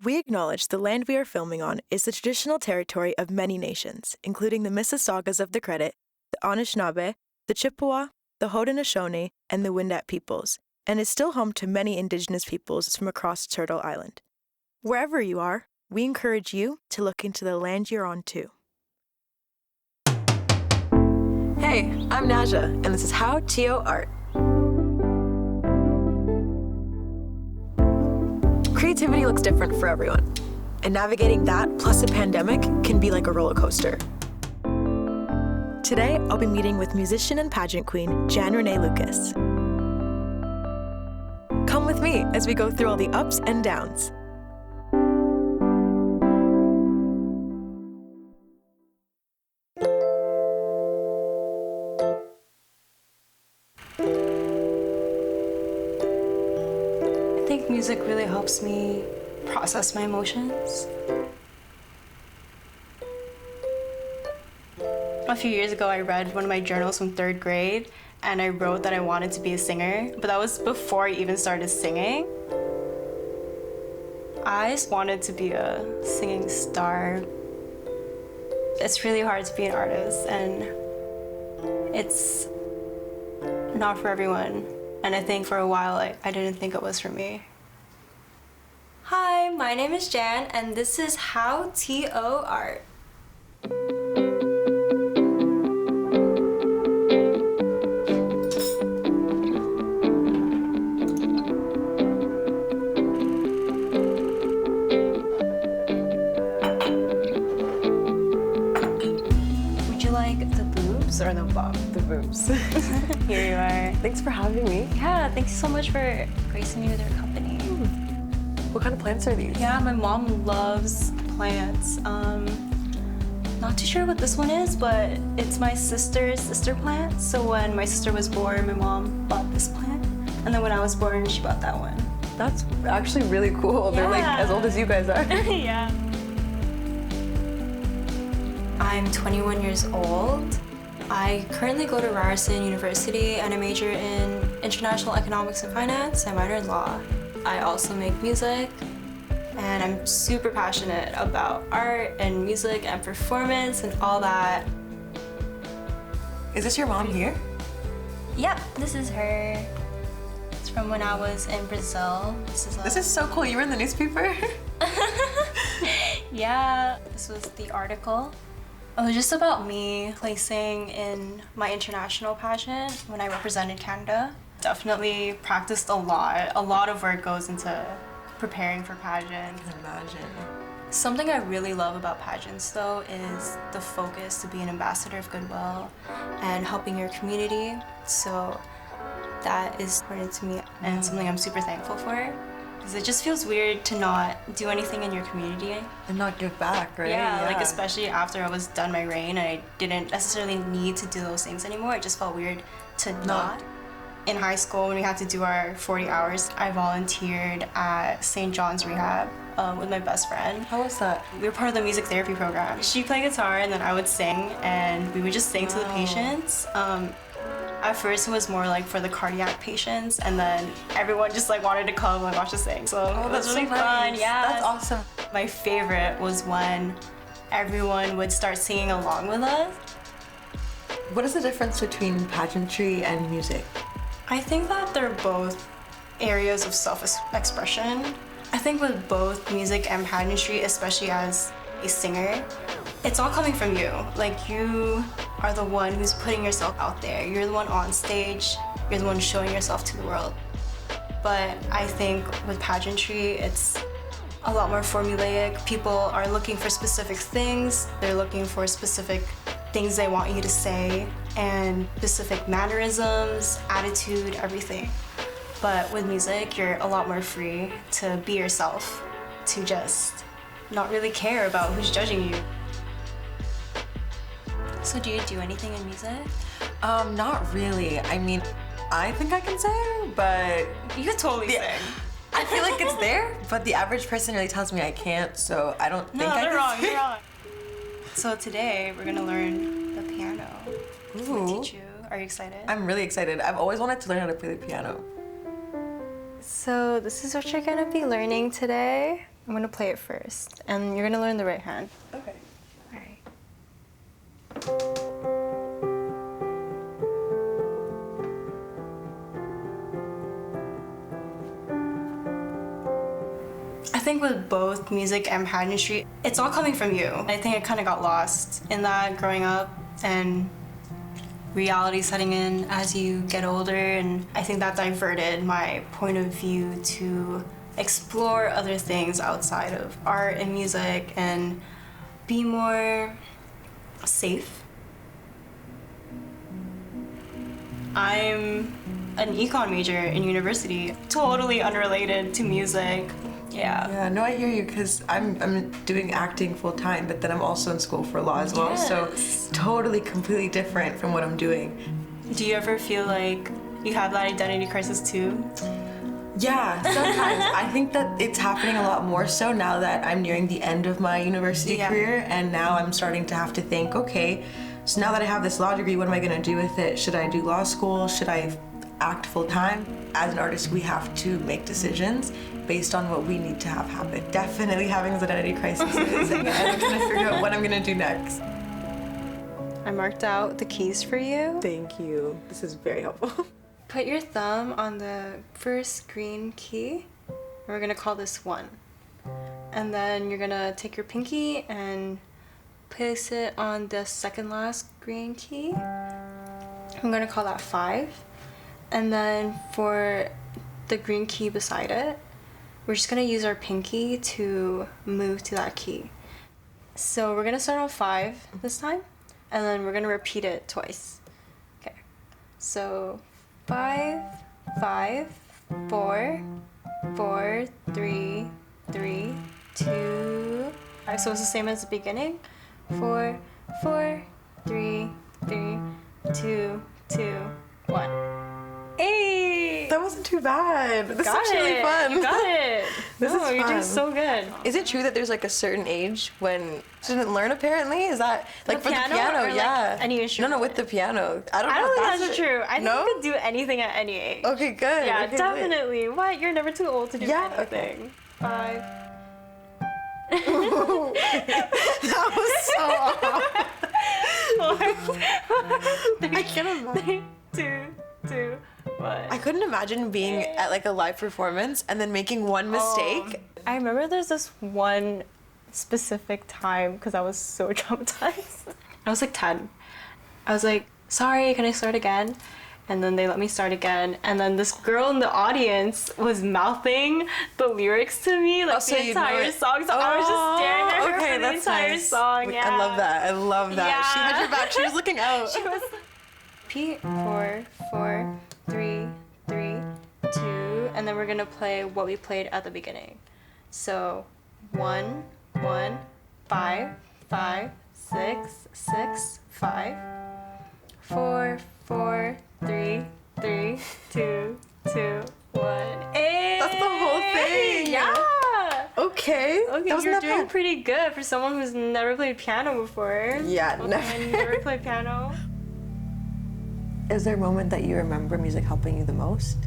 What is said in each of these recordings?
We acknowledge the land we are filming on is the traditional territory of many nations, including the Mississaugas of the Credit, the Anishinaabe, the Chippewa, the Haudenosaunee, and the Wendat peoples, and is still home to many Indigenous peoples from across Turtle Island. Wherever you are, we encourage you to look into the land you're on too. Hey, I'm Naja, and this is How TO Art. Creativity looks different for everyone, and navigating that plus a pandemic can be like a roller coaster. Today, I'll be meeting with musician and pageant queen Jan Renee Lucas. Come with me as we go through all the ups and downs. I think music really helps me process my emotions. A few years ago, I read one of my journals from 3rd grade, and I wrote that I wanted to be a singer, but that was before I even started singing. I just wanted to be a singing star. It's really hard to be an artist, and it's not for everyone. And I think for a while, I didn't think it was for me. Hi, my name is Jan, and this is How TO Art. Would you like the boobs or the bum? The boobs. Here you are. Thanks for having me. Yeah, thanks so much for gracing me with your company. What kind of plants are these? Yeah, my mom loves plants. Not too sure what this one is, but it's my sister's sister plant. So when my sister was born, my mom bought this plant. And then when I was born, she bought that one. That's actually really cool. They're like as old as you guys are. Yeah. I'm 21 years old. I currently go to Ryerson University and I major in International Economics and Finance. I minor in law. I also make music, and I'm super passionate about art and music and performance and all that. Is this your mom here? Yep, this is her. It's from when I was in Brazil. This is so cool. You were in the newspaper? Yeah, this was the article. It was just about me placing in my international pageant when I represented Canada. Definitely practiced a lot. A lot of work goes into preparing for pageants. I can imagine. Something I really love about pageants, though, is the focus to be an ambassador of goodwill and helping your community. So that is important to me and something I'm super thankful for. Because it just feels weird to not do anything in your community. And not give back, right? Yeah, like especially after I was done my reign and I didn't necessarily need to do those things anymore. It just felt weird to not. In high school, when we had to do our 40 hours, I volunteered at St. John's Rehab with my best friend. How was that? We were part of the music therapy program. She played guitar and then I would sing and we would just sing to the patients. At first it was more like for the cardiac patients and then everyone just like wanted to come and watch us sing. So it was really fun, yeah. That's awesome. My favorite was when everyone would start singing along with us. What is the difference between pageantry and music? I think that they're both areas of self-expression. I think with both music and pageantry, especially as a singer, it's all coming from you. Like you are the one who's putting yourself out there. You're the one on stage. You're the one showing yourself to the world. But I think with pageantry, it's a lot more formulaic. People are looking for specific things. They're looking for specific things they want you to say and specific mannerisms, attitude, everything. But with music, you're a lot more free to be yourself, to just not really care about who's judging you. So do you do anything in music? Not really. I mean, I think I can sing, but You could totally sing. I feel like it's there, but the average person really tells me I can't, so I don't think I can they're wrong, sing. you're wrong. So today, we're gonna learn the piano. I'm gonna Ooh. teach you. Are you excited? I'm really excited. I've always wanted to learn how to play the piano. So this is what you're gonna be learning today. I'm gonna play it first, and you're gonna learn the right hand. Okay. All right. I think with both music and pageantry, it's all coming from you. I think I kind of got lost in that growing up, and reality setting in as you get older, and I think that diverted my point of view to explore other things outside of art and music and be more safe. I'm an econ major in university, totally unrelated to music. Yeah. Yeah, no, I hear you, because I'm doing acting full time, but then I'm also in school for law as well. Yes. So totally, completely different from what I'm doing. Do you ever feel like you have that identity crisis too? Yeah, sometimes. I think that it's happening a lot more so now that I'm nearing the end of my university Yeah. career, and now I'm starting to have to think, okay, so now that I have this law degree, what am I going to do with it? Should I do law school? Should I act full time? As an artist, we have to make decisions based on what we need to have happen. Definitely having this identity crisis, and I'm trying to figure out what I'm going to do next. I marked out the keys for you. Thank you. This is very helpful. Put your thumb on the first green key. We're gonna call this 1. And then you're gonna take your pinky and place it on the second last green key. I'm gonna call that 5. And then for the green key beside it, we're just gonna use our pinky to move to that key. So we're gonna start on 5 this time, and then we're gonna repeat it twice. Okay, so 5, 5, 4, 4, 3, 3, 2. Alright, so it's the same as the beginning. 4, 4, 3, 3, 2, 2, 1. Hey! That wasn't too bad. This is Got actually really it. fun. You got it. This No, is you're doing fun. so good. Is it true that there's like a certain age when students learn apparently? Is that like for piano the piano? or, like, Yeah. any instrument? No, with the piano. I don't I know. don't think if that's true. I think no? you could do anything at any age. Okay, good. Yeah, Okay, good. definitely. What? You're never too old to do Yeah, anything. 5. That was so off. 4, I can't imagine. 3, 2, 2, 1. I couldn't imagine being at like a live performance and then making one mistake. I remember there's this one specific time because I was so traumatized. I was like 10. I was like, sorry, can I start again? And then they let me start again. And then this girl in the audience was mouthing the lyrics to me, like so the you know entire it. song. So I was just staring at her for the that's entire nice. song. Yeah. I love that. I love that. She had Yeah. your back. She was looking out. She was repeat 4, 4, 3, 3, 2, and then we're gonna play what we played at the beginning. So 1, 1, 5, 5, 6, 6, 5, 4, 4, 3, 3, 2, 2, 1. Hey! That's the whole thing. Yeah. Okay. Okay, that wasn't you're that doing bad. pretty good for someone who's never played piano before. Yeah, Okay, never. never played piano. Is there a moment that you remember music helping you the most?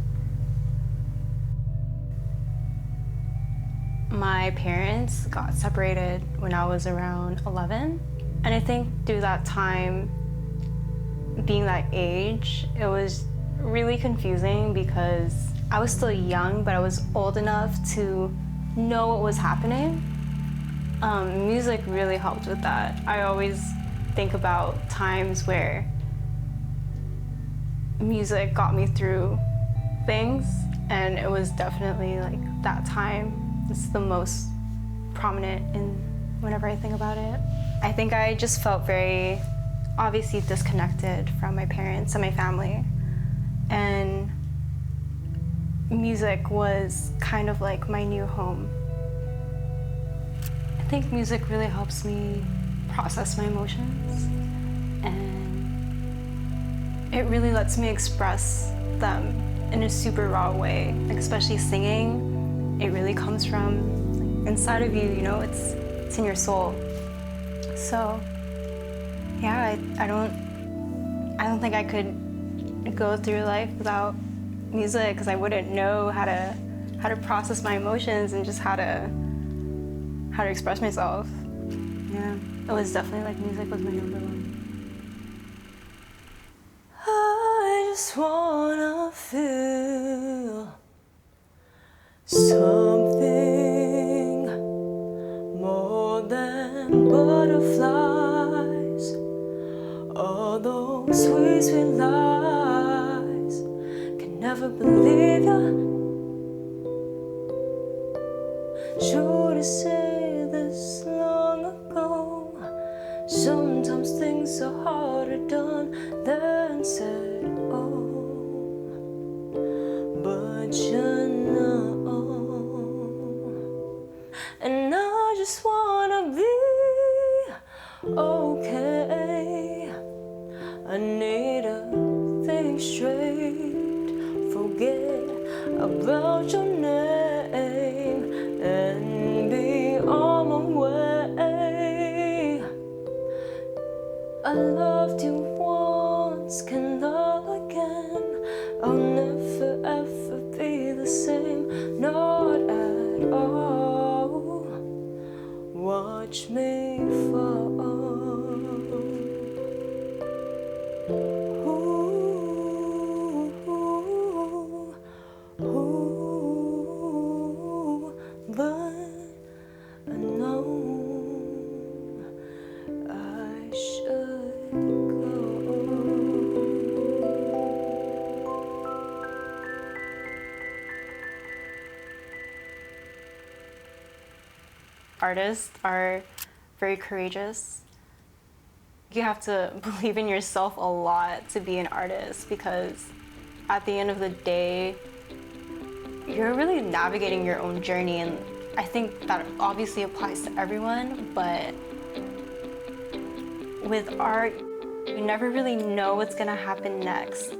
My parents got separated when I was around 11. And I think through that time, being that age, it was really confusing because I was still young, but I was old enough to know what was happening. Music really helped with that. I always think about times where music got me through things, and it was definitely like that time. It's the most prominent in whenever I think about it. I think I just felt very obviously disconnected from my parents and my family, and music was kind of like my new home. I think music really helps me process my emotions, and it really lets me express them in a super raw way, like especially singing. It really comes from like, inside of you, you know, it's in your soul. So yeah, I don't think I could go through life without music, because I wouldn't know how to process my emotions and just how to how to express myself. Yeah, it was definitely like music was my number one. I just wanna feel something more than butterflies. All those sweet, sweet lies. Can never believe ya. Should have said this long ago. Sometimes things are harder done than said. Oh, but you know, and I just wanna be okay. I need to think straight, forget about your name, and be on my way. I loved you once, can love again. I'll never ever be the same, not at all. Watch me fall. But I know I should go. Artists are very courageous. You have to believe in yourself a lot to be an artist, because at the end of the day, you're really navigating your own journey, and I think that obviously applies to everyone, but with art, you never really know what's gonna happen next.